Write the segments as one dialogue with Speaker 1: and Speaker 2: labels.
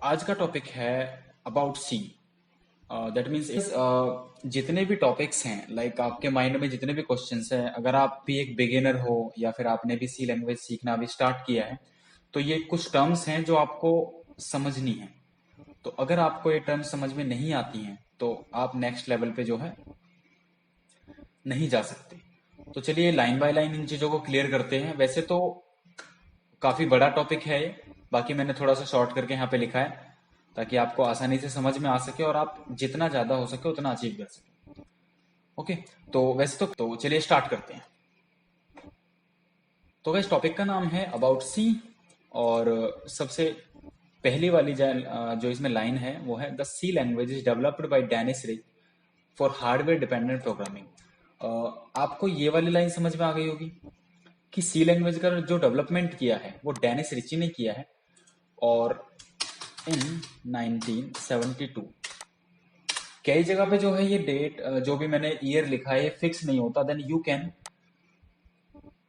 Speaker 1: आज का टॉपिक है अबाउट सी। दैट मीन्स जितने भी टॉपिक्स हैं, लाइक आपके माइंड में जितने भी क्वेश्चंस हैं, अगर आप भी एक बिगिनर हो या फिर आपने भी सी लैंग्वेज सीखना अभी स्टार्ट किया है, तो ये कुछ टर्म्स हैं जो आपको समझनी है। तो अगर आपको ये टर्म्स समझ में नहीं आती हैं तो आप नेक्स्ट लेवल पे जो है नहीं जा सकते। तो चलिए लाइन बाय लाइन इन चीजों को क्लियर करते हैं। वैसे तो काफी बड़ा टॉपिक है ये, बाकी मैंने थोड़ा सा शॉर्ट करके यहाँ पे लिखा है ताकि आपको आसानी से समझ में आ सके और आप जितना ज्यादा हो सके उतना अचीव कर सके। ओके, तो वैसे तो चलिए स्टार्ट करते हैं। तो इस टॉपिक का नाम है अबाउट सी। और सबसे पहली वाली जो इसमें लाइन है वो है the C language is developed by Dennis Ritchie for hardware dependent programming. आपको ये वाली लाइन समझ में आ गई होगी कि सी लैंग्वेज का जो डेवलपमेंट किया है वो डेनिस रिची ने किया है। और इन 1972 कई जगह पे जो है ये डेट, जो भी मैंने ईयर लिखा है फिक्स नहीं होता, then you can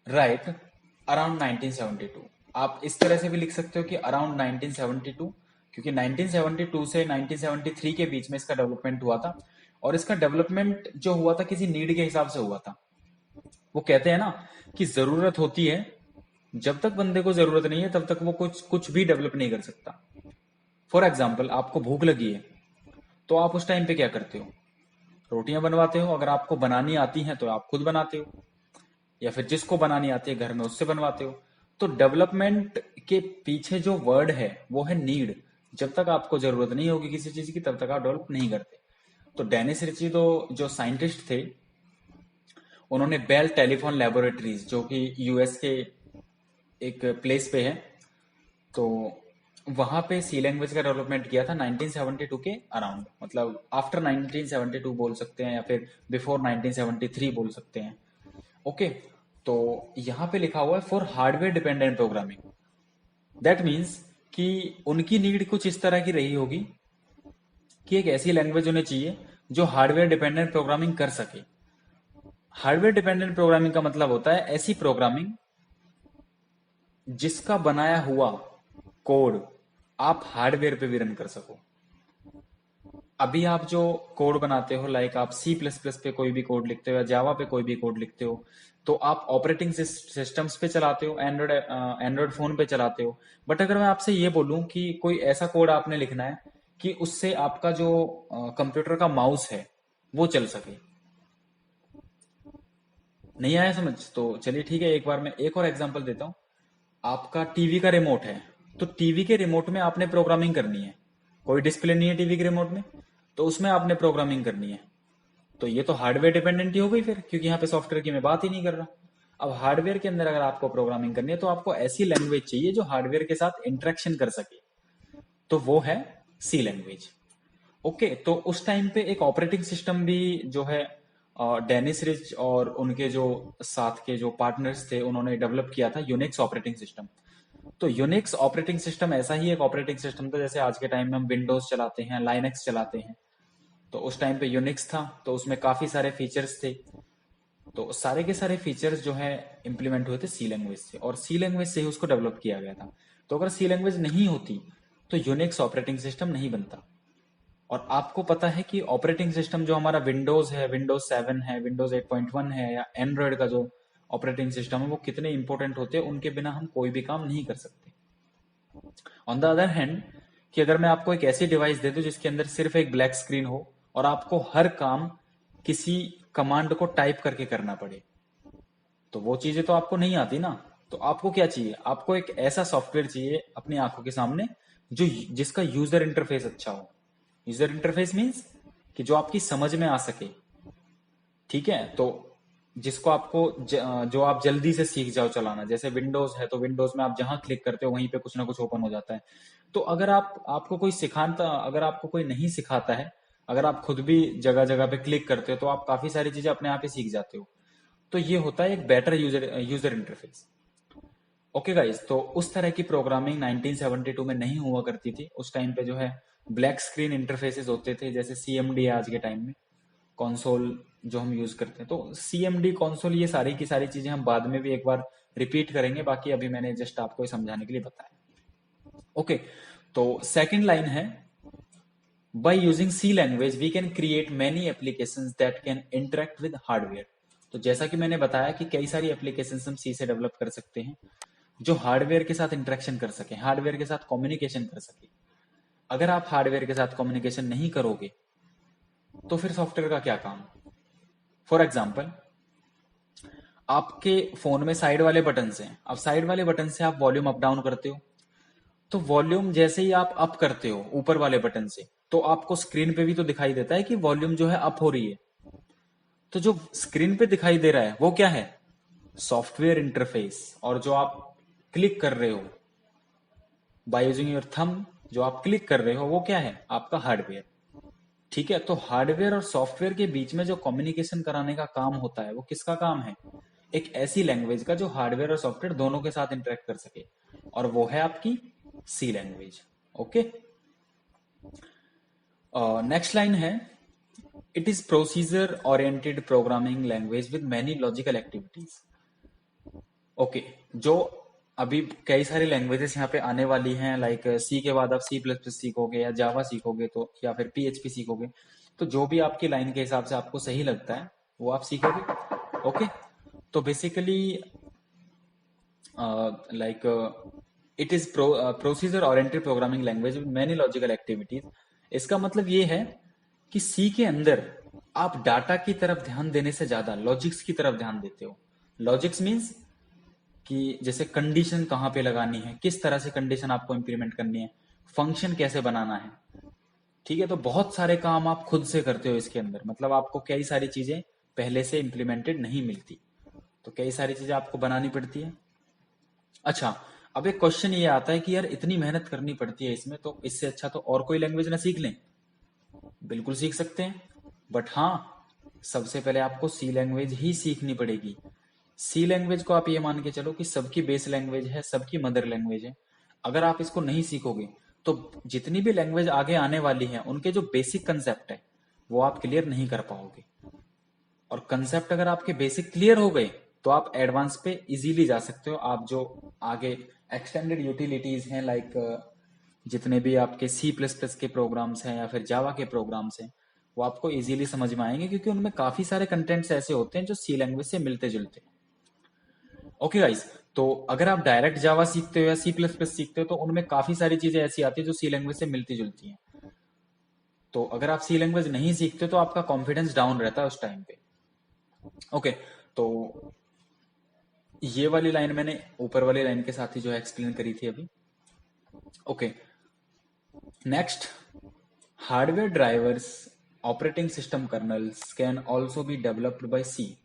Speaker 1: write around 1972। आप इस तरह से भी लिख सकते हो कि अराउंड 1972, क्योंकि 1972 से 1973 के बीच में इसका डेवलपमेंट हुआ था। और इसका डेवलपमेंट जो हुआ था किसी नीड के हिसाब से हुआ था। वो कहते हैं ना कि जरूरत होती है, जब तक बंदे को जरूरत नहीं है तब तक वो कुछ कुछ भी डेवलप नहीं कर सकता। फॉर एग्जाम्पल, आपको भूख लगी है तो आप उस टाइम पे क्या करते हो? रोटियां बनवाते हो। अगर आपको बनानी आती हैं तो आप खुद बनाते हो, या फिर जिसको बनानी आती है घर में उससे बनवाते हो। तो डेवलपमेंट के पीछे जो वर्ड है वो है नीड। जब तक आपको जरूरत नहीं होगी किसी चीज की तब तक आप डेवलप नहीं करते। तो डेनिस रिची तो जो साइंटिस्ट थे, उन्होंने बेल टेलीफोन लेबोरेटरीज जो कि यूएस के एक प्लेस पे है, तो वहां पे सी लैंग्वेज का डेवलपमेंट किया था 1972 के अराउंड। मतलब आफ्टर 1972 बोल सकते हैं या फिर बिफोर 1973 बोल सकते हैं। ओके, तो यहाँ पे लिखा हुआ है for hardware dependent programming. That means कि उनकी नीड कुछ इस तरह की रही होगी कि एक ऐसी लैंग्वेज उन्हें चाहिए जो हार्डवेयर डिपेंडेंट प्रोग्रामिंग कर सके। हार्डवेयर डिपेंडेंट प्रोग्रामिंग का मतलब होता है ऐसी प्रोग्रामिंग जिसका बनाया हुआ कोड आप हार्डवेयर पे भी रन कर सको। अभी आप जो कोड बनाते हो, लाइक आप सी प्लस प्लस पे कोई भी कोड लिखते हो या जावा पे कोई भी कोड लिखते हो, तो आप ऑपरेटिंग सिस्टम्स पे चलाते हो, एंड्रॉयड फोन पे चलाते हो। बट अगर मैं आपसे ये बोलूं कि कोई ऐसा कोड आपने लिखना है कि उससे आपका जो कंप्यूटर का माउस है वो चल सके, नहीं आया समझ? तो चलिए ठीक है, एक बार मैं एक और एग्जांपल देता हूँ। आपका टीवी का रिमोट है, तो टीवी के रिमोट में आपने प्रोग्रामिंग करनी है। कोई डिस्प्ले नहीं है टीवी के रिमोट में, तो उसमें आपने प्रोग्रामिंग करनी है। तो ये तो हार्डवेयर डिपेंडेंट ही हो गई फिर, क्योंकि यहाँ पे सॉफ्टवेयर की मैं बात ही नहीं कर रहा। अब हार्डवेयर के अंदर अगर आपको प्रोग्रामिंग करनी है तो आपको ऐसी लैंग्वेज चाहिए जो हार्डवेयर के साथ इंटरेक्शन कर सके, तो वो है सी लैंग्वेज। ओके, तो उस टाइम पे एक ऑपरेटिंग सिस्टम भी जो है डेनिस रिच और उनके जो साथ के जो पार्टनर्स थे उन्होंने डेवलप किया था, यूनिक्स ऑपरेटिंग सिस्टम। तो यूनिक्स ऑपरेटिंग सिस्टम ऐसा ही एक ऑपरेटिंग सिस्टम था जैसे आज के टाइम में हम विंडोज चलाते हैं, लाइनक्स चलाते हैं। तो उस टाइम पे यूनिक्स था, तो उसमें काफी सारे फीचर्स थे। तो सारे के सारे फीचर्स जो है इंप्लीमेंट हुए थे सी लैंग्वेज से, और सी लैंग्वेज से ही उसको डेवलप किया गया था। तो अगर सी लैंग्वेज नहीं होती तो यूनिक्स ऑपरेटिंग सिस्टम नहीं बनता। और आपको पता है कि ऑपरेटिंग सिस्टम जो हमारा विंडोज है, विंडोज 7 है, विंडोज 8.1 है, या एंड्रॉयड का जो ऑपरेटिंग सिस्टम है वो कितने इंपॉर्टेंट होते हैं, उनके बिना हम कोई भी काम नहीं कर सकते। ऑन द अदर हैंड, कि अगर मैं आपको एक ऐसी डिवाइस दे दूं जिसके अंदर सिर्फ एक ब्लैक स्क्रीन हो और आपको हर काम किसी कमांड को टाइप करके करना पड़े, तो वो चीजें तो आपको नहीं आती ना। तो आपको क्या चाहिए? आपको एक ऐसा सॉफ्टवेयर चाहिए अपनी आंखों के सामने जो जिसका यूजर इंटरफेस अच्छा हो। यूजर इंटरफेस मीन्स कि जो आपकी समझ में आ सके। ठीक है, तो जिसको आपको जो आप जल्दी से सीख जाओ चलाना। जैसे विंडोज है तो विंडोज में आप जहां क्लिक करते हो वहीं पे कुछ ना कुछ ओपन हो जाता है। तो अगर आपको कोई सिखाता, अगर आपको कोई नहीं सिखाता है, अगर आप खुद भी जगह जगह पे क्लिक करते हो तो आप काफी सारी चीजें अपने आप ही सीख जाते हो। तो ये होता है एक better user user interface. Okay guys, तो उस तरह की प्रोग्रामिंग 1972 में नहीं हुआ करती थी। उस टाइम पे जो है ब्लैक स्क्रीन इंटरफेसेस होते थे, जैसे सीएमडी है आज के टाइम में, कंसोल जो हम यूज करते हैं। तो सीएमडी कंसोल, ये सारी की सारी चीजें हम बाद में भी एक बार रिपीट करेंगे, बाकी अभी मैंने जस्ट आपको समझाने के लिए बताया। ओके, तो सेकंड लाइन है, by using C language we can create many applications that can interact with hardware। तो जैसा कि मैंने बताया कि कई सारी एप्लीकेशंस हम सी से डेवलप कर सकते हैं जो हार्डवेयर के साथ इंटरेक्शन कर सके, हार्डवेयर के साथ कम्युनिकेशन कर सके। अगर आप हार्डवेयर के साथ कम्युनिकेशन नहीं करोगे तो फिर सॉफ्टवेयर का क्या काम। फॉर एग्जाम्पल, आपके फोन में साइड वाले बटन हैं, अब साइड वाले बटन से आप वॉल्यूम अप डाउन करते हो, तो वॉल्यूम जैसे ही आप अप करते हो ऊपर वाले बटन से, तो आपको स्क्रीन पे भी तो दिखाई देता है कि वॉल्यूम जो है अप हो रही है। तो जो स्क्रीन पे दिखाई दे रहा है वो क्या है, सॉफ्टवेयर इंटरफेस। और जो आप क्लिक कर रहे हो बाय यूजिंग योर थंब, जो आप क्लिक कर रहे हो वो क्या है, आपका हार्डवेयर। ठीक है, तो हार्डवेयर और सॉफ्टवेयर के बीच में जो कम्युनिकेशन कराने का काम होता है वो किसका काम है, एक ऐसी लैंग्वेज का जो हार्डवेयर और सॉफ्टवेयर दोनों के साथ इंटरेक्ट कर सके, और वो है आपकी सी लैंग्वेज। ओके, नेक्स्ट लाइन है, it is procedure oriented programming language with many logical activities. Okay, जो अभी कई सारी लैंग्वेजेस यहाँ पे आने वाली हैं, लाइक सी के बाद आप सी प्लस प्लस सीखोगे या जावा सीखोगे, तो या फिर पीएचपी सीखोगे, तो जो भी आपकी लाइन के हिसाब से आपको सही लगता है वो आप सीखोगे। ओके, तो basically like it is procedure oriented programming language with many logical activities. इसका मतलब ये है कि सी के अंदर आप डाटा की तरफ ध्यान देने से ज्यादा लॉजिक्स की तरफ ध्यान देते हो। लॉजिक्स मीन्स कि जैसे कंडीशन कहाँ पे लगानी है, किस तरह से कंडीशन आपको इंप्लीमेंट करनी है, फंक्शन कैसे बनाना है। ठीक है, तो बहुत सारे काम आप खुद से करते हो इसके अंदर, मतलब आपको कई सारी चीजें पहले से इंप्लीमेंटेड नहीं मिलती, तो कई सारी चीजें आपको बनानी पड़ती है। अच्छा, अब एक क्वेश्चन ये आता है कि यार इतनी मेहनत करनी पड़ती है इसमें, तो इससे अच्छा तो और कोई लैंग्वेज ना सीख लें। बिल्कुल सीख सकते हैं, बट हाँ, सबसे पहले आपको सी लैंग्वेज ही सीखनी पड़ेगी। सी लैंग्वेज को आप ये मान के चलो कि सबकी बेस लैंग्वेज है, सबकी मदर लैंग्वेज है। अगर आप इसको नहीं सीखोगे तो जितनी भी लैंग्वेज आगे आने वाली है उनके जो बेसिक कंसेप्ट है वो आप क्लियर नहीं कर पाओगे। और कंसेप्ट अगर आपके बेसिक क्लियर हो गए तो आप एडवांस पे इजीली जा सकते हो। आप जो आगे एक्सटेंडेड यूटिलिटीज हैं, लाइक जितने भी आपके सी प्लस प्लस के प्रोग्राम्स हैं या फिर जावा के प्रोग्राम्स हैं, वो आपको इजीली समझ में आएंगे, क्योंकि उनमें काफी सारे कंटेंट्स ऐसे होते हैं जो सी लैंग्वेज से मिलते जुलते हैं। ओके गाइस, तो अगर आप डायरेक्ट जावा सीखते हो या सी प्लस प्लस सीखते हो तो उनमें काफी सारी चीजें ऐसी आती है जो सी लैंग्वेज से मिलती जुलती हैं। तो अगर आप सी लैंग्वेज नहीं सीखते तो आपका कॉन्फिडेंस डाउन रहता है उस टाइम पे। ओके, तो ये वाली लाइन मैंने ऊपर वाली लाइन के साथ ही जो है एक्सप्लेन करी थी अभी। Okay, next, hardware drivers operating system kernels can also be developed by C.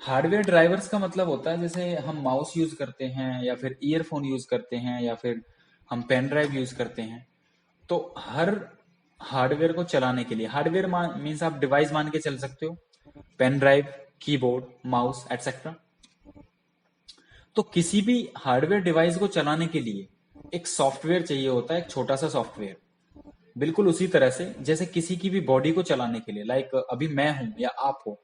Speaker 1: Hardware drivers का मतलब होता है जैसे हम माउस यूज करते हैं या फिर ईयरफोन यूज करते हैं या फिर हम पेन ड्राइव यूज करते हैं, तो हर हार्डवेयर को चलाने के लिए, हार्डवेयर मीन्स आप डिवाइस मान के चल सकते हो, pen drive, keyboard, mouse etcetera. तो किसी भी हार्डवेयर डिवाइस को चलाने के लिए एक सॉफ्टवेयर चाहिए होता है, एक छोटा सा सॉफ्टवेयर। बिल्कुल उसी तरह से जैसे किसी की भी बॉडी को चलाने के लिए, लाइक अभी मैं हूं या आप हो,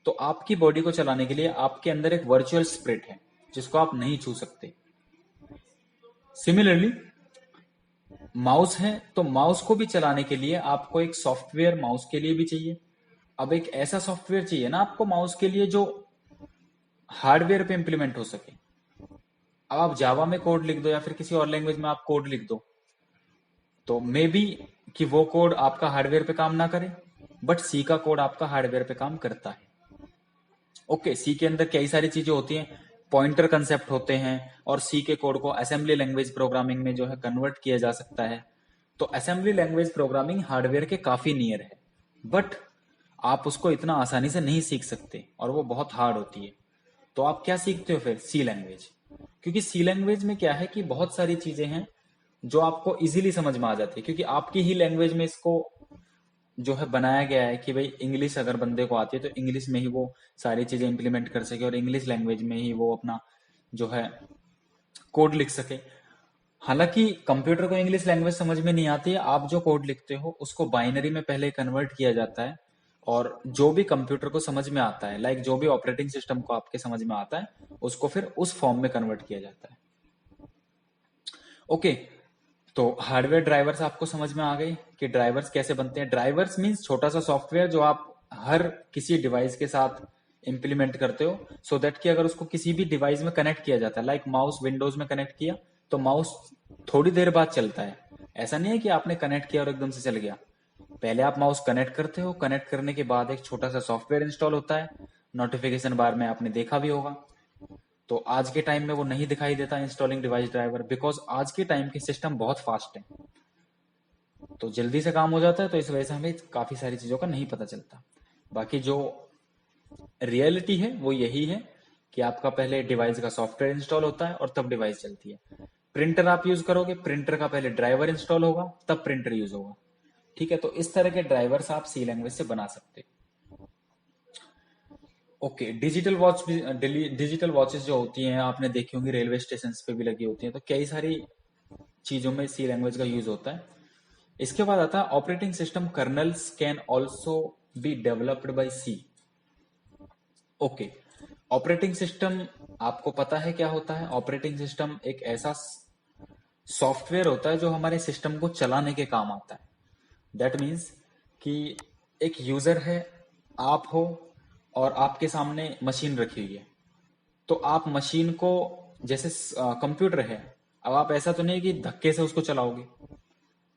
Speaker 1: तो आपकी बॉडी को चलाने के लिए आपके अंदर एक वर्चुअल स्पिरिट है जिसको आप नहीं छू सकते। सिमिलरली माउस है, तो माउस को भी चलाने के लिए आपको एक सॉफ्टवेयर माउस के लिए भी चाहिए। अब एक ऐसा सॉफ्टवेयर चाहिए ना आपको माउस के लिए जो हार्डवेयर पे इंप्लीमेंट हो सके। अब आप जावा में कोड लिख दो या फिर किसी और लैंग्वेज में आप कोड लिख दो, तो मे बी कि वो कोड आपका हार्डवेयर पे काम ना करे, बट सी का कोड आपका हार्डवेयर पे काम करता है। ओके, सी के अंदर कई सारी चीजें होती हैं, पॉइंटर कंसेप्ट होते हैं, और सी के कोड को असेंबली लैंग्वेज प्रोग्रामिंग में जो है कन्वर्ट किया जा सकता है। तो असेंबली लैंग्वेज प्रोग्रामिंग हार्डवेयर के काफी नियर है, बट आप उसको इतना आसानी से नहीं सीख सकते और वो बहुत हार्ड होती है। तो आप क्या सीखते हो फिर, सी लैंग्वेज। क्योंकि सी लैंग्वेज में क्या है कि बहुत सारी चीजें हैं जो आपको इजीली समझ में आ जाती है, क्योंकि आपकी ही लैंग्वेज में इसको जो है बनाया गया है कि भाई इंग्लिश अगर बंदे को आती है तो इंग्लिश में ही वो सारी चीजें इंप्लीमेंट कर सके और इंग्लिश लैंग्वेज में ही वो अपना जो है कोड लिख सके। हालांकि कंप्यूटर को इंग्लिश लैंग्वेज समझ में नहीं आती है, आप जो कोड लिखते हो उसको बाइनरी में पहले कन्वर्ट किया जाता है, और जो भी कंप्यूटर को समझ में आता है, लाइक जो भी ऑपरेटिंग सिस्टम को आपके समझ में आता है, उसको फिर उस फॉर्म में कन्वर्ट किया जाता है। ओके, तो हार्डवेयर ड्राइवर्स आपको समझ में आ गए कि ड्राइवर्स कैसे बनते हैं। ड्राइवर्स मीन्स छोटा सा सॉफ्टवेयर जो आप हर किसी डिवाइस के साथ इंप्लीमेंट करते हो, सो दैट कि अगर उसको किसी भी डिवाइस में कनेक्ट किया जाता है, लाइक माउस विंडोज में कनेक्ट किया, तो माउस थोड़ी देर बाद चलता है। ऐसा नहीं है कि आपने कनेक्ट किया और एकदम से चल गया। पहले आप माउस कनेक्ट करते हो, कनेक्ट करने के बाद एक छोटा सा सॉफ्टवेयर इंस्टॉल होता है, नोटिफिकेशन बार में आपने देखा भी होगा। तो आज के टाइम में वो नहीं दिखाई देता इंस्टॉलिंग डिवाइस ड्राइवर, बिकॉज आज के टाइम के सिस्टम बहुत फास्ट है, तो जल्दी से काम हो जाता है, तो इस वजह से हमें काफी सारी चीजों का नहीं पता चलता। बाकी जो रियलिटी है वो यही है कि आपका पहले डिवाइस का सॉफ्टवेयर इंस्टॉल होता है और तब डिवाइस चलती है। प्रिंटर आप यूज करोगे, प्रिंटर का पहले ड्राइवर इंस्टॉल होगा तब प्रिंटर यूज होगा। ठीक है, तो इस तरह के ड्राइवर्स आप सी लैंग्वेज से बना सकते हो। ओके, डिजिटल वॉचेस जो होती हैं आपने देखी होंगी, रेलवे स्टेशन पे भी लगी होती हैं, तो कई सारी चीजों में सी लैंग्वेज का यूज होता है। इसके बाद आता है operating system kernels can also be developed by C. Okay, operating system आपको पता है क्या होता है? ऑपरेटिंग सिस्टम एक ऐसा सॉफ्टवेयर होता है जो हमारे सिस्टम को चलाने के काम आता है। दैट मीन्स कि एक यूजर है, आप हो, और आपके सामने मशीन रखी हुई है, तो आप मशीन को, जैसे कंप्यूटर है, अब आप ऐसा तो नहीं कि धक्के से उसको चलाओगे,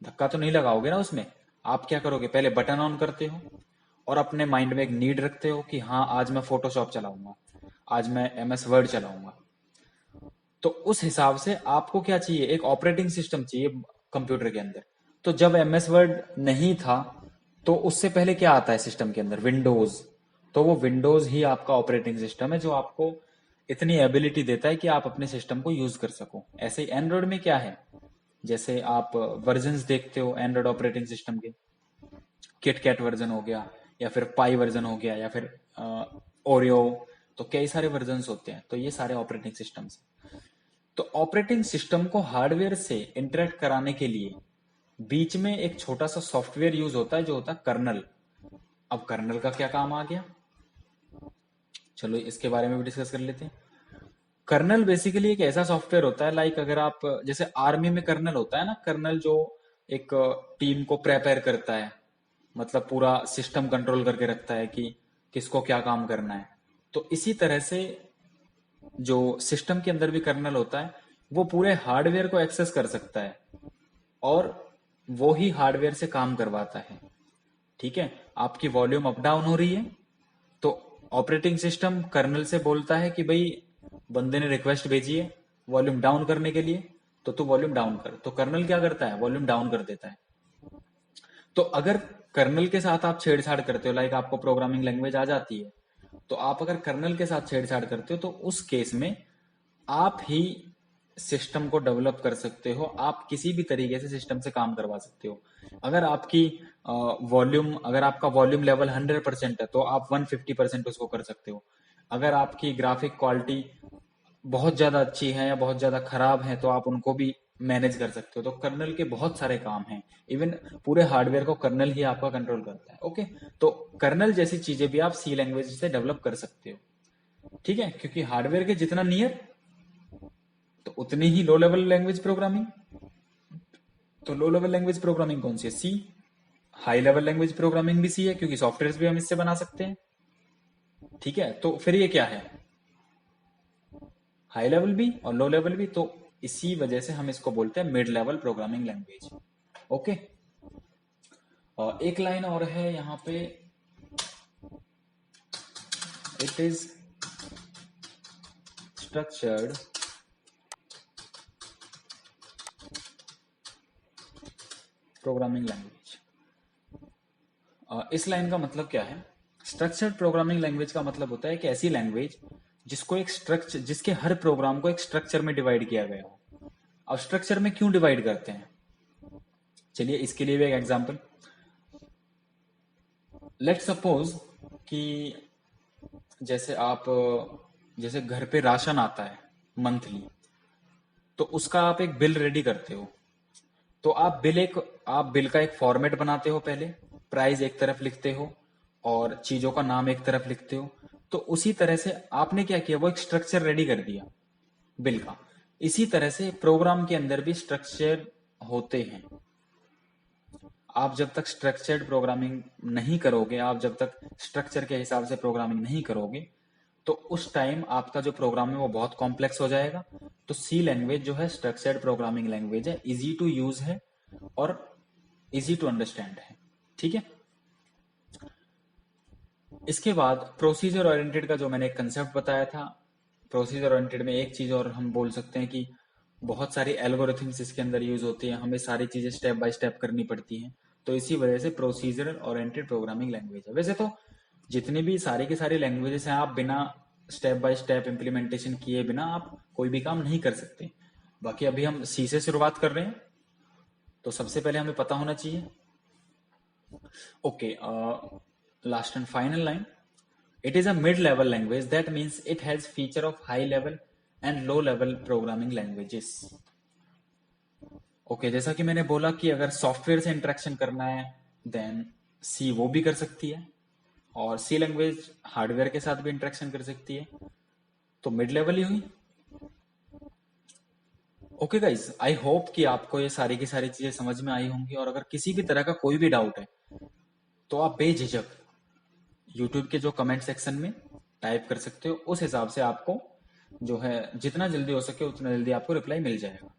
Speaker 1: धक्का तो नहीं लगाओगे ना उसमें। आप क्या करोगे, पहले बटन ऑन करते हो और अपने माइंड में एक नीड रखते हो कि हाँ आज मैं फोटोशॉप चलाऊंगा, आज मैं MS वर्ड चलाऊंगा। तो उस हिसाब से आपको क्या चाहिए, एक ऑपरेटिंग सिस्टम चाहिए कंप्यूटर के अंदर। तो जब MS वर्ड नहीं था, तो उससे पहले क्या आता है सिस्टम के अंदर, विंडोज। तो वो विंडोज ही आपका ऑपरेटिंग सिस्टम है जो आपको इतनी एबिलिटी देता है कि आप अपने सिस्टम को यूज कर सको। ऐसे ही एंड्रॉइड में क्या है, जैसे आप वर्जन्स देखते हो एंड्रॉइड ऑपरेटिंग सिस्टम के, किटकैट वर्जन हो गया, या फिर पाई वर्जन हो गया, या फिर ओरियो, तो कई सारे वर्जन्स होते हैं, तो ये सारे ऑपरेटिंग सिस्टम्स। तो ऑपरेटिंग सिस्टम को हार्डवेयर से इंटरेक्ट कराने के लिए बीच में एक छोटा सा सॉफ्टवेयर यूज होता है जो होता है कर्नल। अब कर्नल का क्या काम आ गया, चलो इसके बारे में भी डिस्कस कर लेते हैं। कर्नल बेसिकली एक ऐसा सॉफ्टवेयर होता है, लाइक अगर आप, जैसे आर्मी में कर्नल होता है ना, कर्नल जो एक टीम को प्रेपेयर करता है, मतलब पूरा सिस्टम कंट्रोल करके रखता है कि किसको क्या काम करना है। तो इसी तरह से जो सिस्टम के अंदर भी कर्नल होता है, वो पूरे हार्डवेयर को एक्सेस कर सकता है और वो ही हार्डवेयर से काम करवाता है। ठीक है, आपकी वॉल्यूम अप डाउन हो रही है, तो ऑपरेटिंग सिस्टम कर्नल से बोलता है कि भाई बंदे ने रिक्वेस्ट भेजी है वॉल्यूम डाउन करने के लिए, तो तू वॉल्यूम डाउन कर। तो कर्नल क्या करता है, वॉल्यूम डाउन कर देता है। तो अगर कर्नल के साथ आप छेड़छाड़ करते हो, लाइक आपको प्रोग्रामिंग लैंग्वेज आ जाती है, तो आप अगर कर्नल के साथ छेड़छाड़ करते हो, तो उस केस में आप ही सिस्टम को डेवलप कर सकते हो, आप किसी भी तरीके से सिस्टम से काम करवा सकते हो। अगर आपकी अगर आपका वॉल्यूम लेवल 100% है, तो आप 150% उसको कर सकते हो। अगर आपकी ग्राफिक क्वालिटी बहुत ज्यादा अच्छी है या बहुत ज्यादा खराब है, तो आप उनको भी मैनेज कर सकते हो। तो कर्नल के बहुत सारे काम हैं, इवन पूरे हार्डवेयर को कर्नल ही आपका कंट्रोल करता है। ओके, तो कर्नल जैसी चीजें भी आप सी लैंग्वेज से डेवलप कर सकते हो। ठीक है, क्योंकि हार्डवेयर के जितना नियर, तो उतनी ही लो लेवल लैंग्वेज प्रोग्रामिंग। तो लो लेवल लैंग्वेज प्रोग्रामिंग कौन सी है, सी। हाई लेवल लैंग्वेज प्रोग्रामिंग भी सी है, क्योंकि सॉफ्टवेयर भी हम इससे बना सकते हैं। ठीक है, तो फिर ये क्या है, हाई लेवल भी और लो लेवल भी, तो इसी वजह से हम इसको बोलते हैं mid level programming language. Okay, और एक लाइन और है यहाँ पे, it is structured programming language. इस लाइन का मतलब क्या है, स्ट्रक्चर्ड प्रोग्रामिंग लैंग्वेज का मतलब होता है कि ऐसी लैंग्वेज जिसको एक स्ट्रक्चर, जिसके हर प्रोग्राम को एक स्ट्रक्चर में डिवाइड किया गया हो। अब स्ट्रक्चर में क्यों डिवाइड करते हैं, चलिए इसके लिए भी एक एग्जांपल। लेट सपोज कि जैसे आप, जैसे घर पे राशन आता है मंथली, तो उसका आप एक बिल रेडी करते हो। तो आप बिल का एक फॉर्मेट बनाते हो, पहले प्राइस एक तरफ लिखते हो और चीजों का नाम एक तरफ लिखते हो। तो उसी तरह से आपने क्या किया, वो एक स्ट्रक्चर रेडी कर दिया बिल का। इसी तरह से प्रोग्राम के अंदर भी स्ट्रक्चर होते हैं। आप जब तक स्ट्रक्चर्ड प्रोग्रामिंग नहीं करोगे, आप जब तक स्ट्रक्चर के हिसाब से प्रोग्रामिंग नहीं करोगे, तो उस टाइम आपका जो प्रोग्राम है वो बहुत कॉम्प्लेक्स हो जाएगा। तो सी लैंग्वेज जो है स्ट्रक्चर्ड प्रोग्रामिंग लैंग्वेज है, इजी टू यूज है और इजी टू अंडरस्टैंड है। ठीक है। इसके बाद प्रोसीजर ओरिएंटेड का जो मैंने एक कंसेप्ट बताया था, प्रोसीजर ओरिएंटेड में एक चीज और हम बोल सकते हैं कि बहुत सारी एल्गोरिथम्स इसके अंदर यूज होती है, हमें सारी चीजें स्टेप बाय स्टेप करनी पड़ती हैं। तो इसी वजह से प्रोसीजर ओरिएंटेड प्रोग्रामिंग लैंग्वेज है। वैसे तो जितनी भी सारी की सारी लैंग्वेजेस हैं, आप बिना स्टेप बाय स्टेप इम्प्लीमेंटेशन किए बिना आप कोई भी काम नहीं कर सकते। बाकी अभी हम सी से शुरुआत कर रहे हैं, तो सबसे पहले हमें पता होना चाहिए। Okay, last and final line, it is a mid-level language. That means it has feature of high-level and low-level programming languages. Okay, जैसा कि मैंने बोला कि अगर सॉफ्टवेयर से इंटरेक्शन करना है देन सी वो भी कर सकती है, और सी लैंग्वेज हार्डवेयर के साथ भी इंटरेक्शन कर सकती है, तो मिड लेवल ही हुई। ओके गाइज, आई होप कि आपको ये सारी की सारी चीजें समझ में आई होंगी, और अगर किसी भी तरह का कोई भी डाउट है तो आप बेझिझक यूट्यूब के जो कमेंट सेक्शन में टाइप कर सकते हो। उस हिसाब से आपको जो है जितना जल्दी हो सके उतना जल्दी आपको रिप्लाई मिल जाएगा।